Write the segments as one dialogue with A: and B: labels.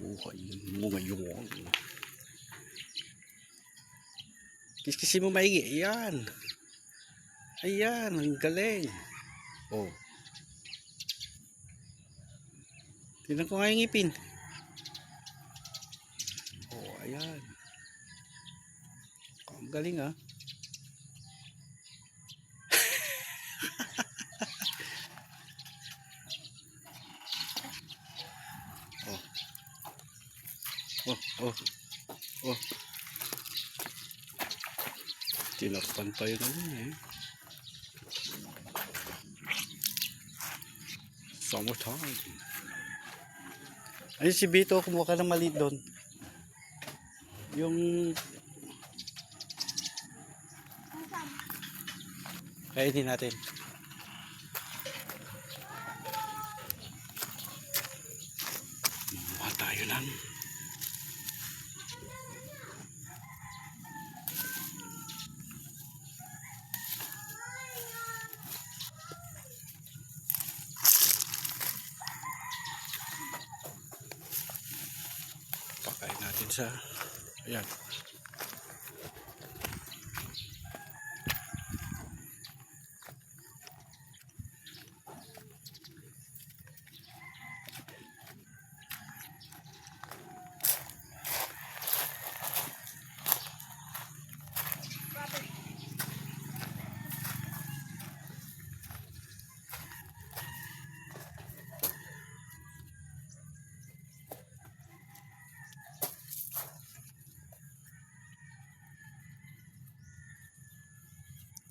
A: Buhay mo ngayon. Kiskisin mo maigi. Ayan. Ayan, ang galing. Oh. Tingnan ko nga yung ngipin. Oh, ayan. Ang galing ah. Oh, oh, oh. Tinakpan pa yun eh. Summertime. Ayun si Bito, kumuha ka ng maliit doon. Yung... kainin natin. Mamuha tayo lang. Pakain natin sa... ayan.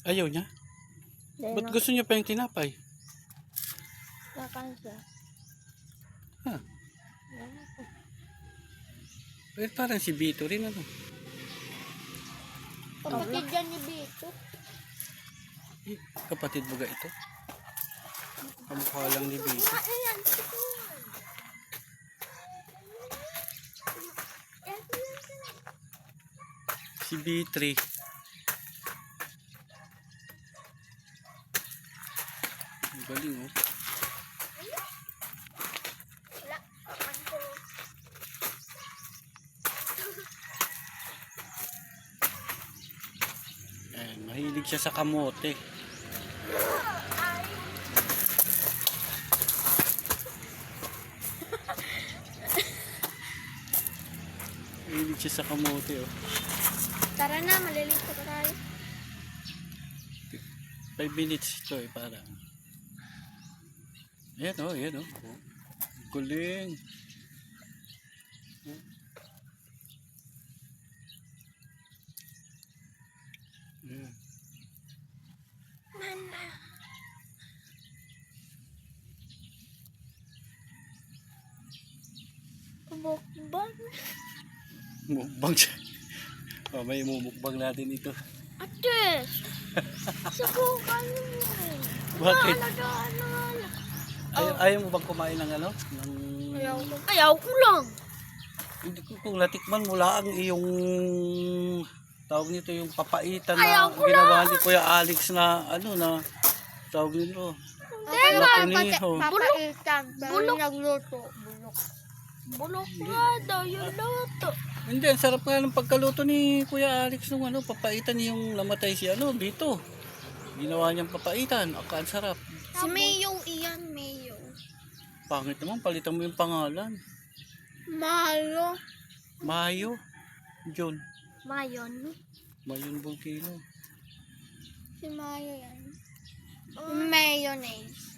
A: Ayaw niya? Ba't gusto niya pa yung tinapay?
B: Kakain siya.
A: Ha? Eh, parang si Bito rin ano?
B: Kapatid yan ni Bito.
A: Eh, kapatid mo ga ito? Kamukha lang ni Bito.
B: Ayan.
A: Si B3. Ang galing oh. Ayan, mahilig siya sa kamote. Mahilig siya sa kamote oh.
B: Tara na, malilito ka tayo.
A: 5 minutes ito eh para. Ayan oh, ayan oh. Galing. Ayan.
B: Mama. Bukbang.
A: Mukbang siya. Oh, may mumukbang natin ito.
B: Ates! Subukan mo.
A: Bakit?
B: Ano.
A: Ayaw mo bang kumain ng ano? Ng...
B: Ayaw ko lang.
A: Hindi ko kung natikman mo lang yung tawag nito yung papaitan
B: Ayaw
A: na
B: ko
A: ginawa ni Kuya Alex na ano na tawag nito.
B: Papaitan. Bulok. Nagluto. Bulok nga daw yung luto.
A: Hindi, ang sarap nga ng pagkaluto ni Kuya Alex nung ano, papaitan yung namatay si ano, Bito. Ginawa niyang papaitan, ang sarap.
B: Si Mayo iyan, Mayo.
A: Pangit naman, palitan mo yung pangalan.
B: Malo.
A: Mayo, June.
B: Mayon.
A: Mayon Volcano.
B: Si Mayo yan. Mayonnaise.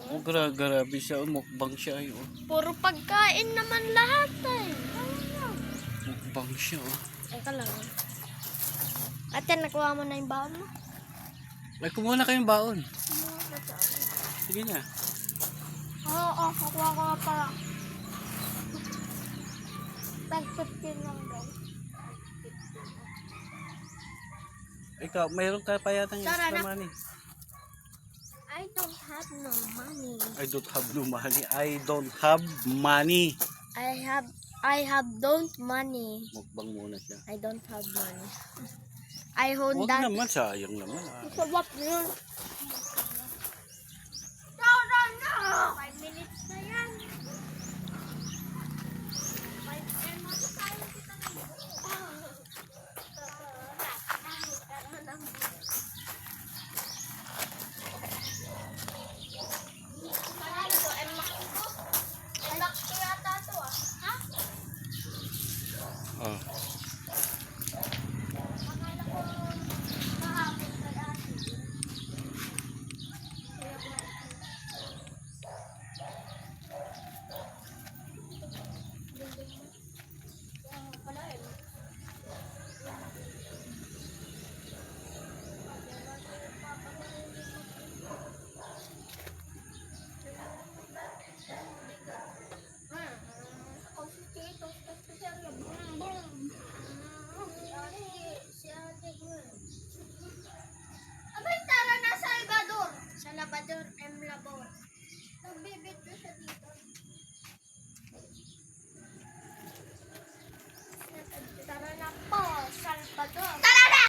A: Oh, grabe siya, mukbang siya ay oh.
B: Puro pagkain naman lahat eh.
A: Mukbang siya oh.
B: Eka lang. Ate, nakuha mo na yung baon mo?
A: Ay, kumuha na kayong baon. Sige na.
B: Oo, nakuha ko nga pala. Tag 15 lang daw.
A: Ikaw, mayroon ka pa yata ng
B: Tara
A: extra
B: na.
A: money.
B: I don't have no money.
A: I don't have no money. I don't have money.
B: I have don't money.
A: Mukbang muna siya.
B: I don't have money. I hold
A: Huwag
B: that.
A: naman, sayang naman ah.
B: Sarap yun. No. 5 minutes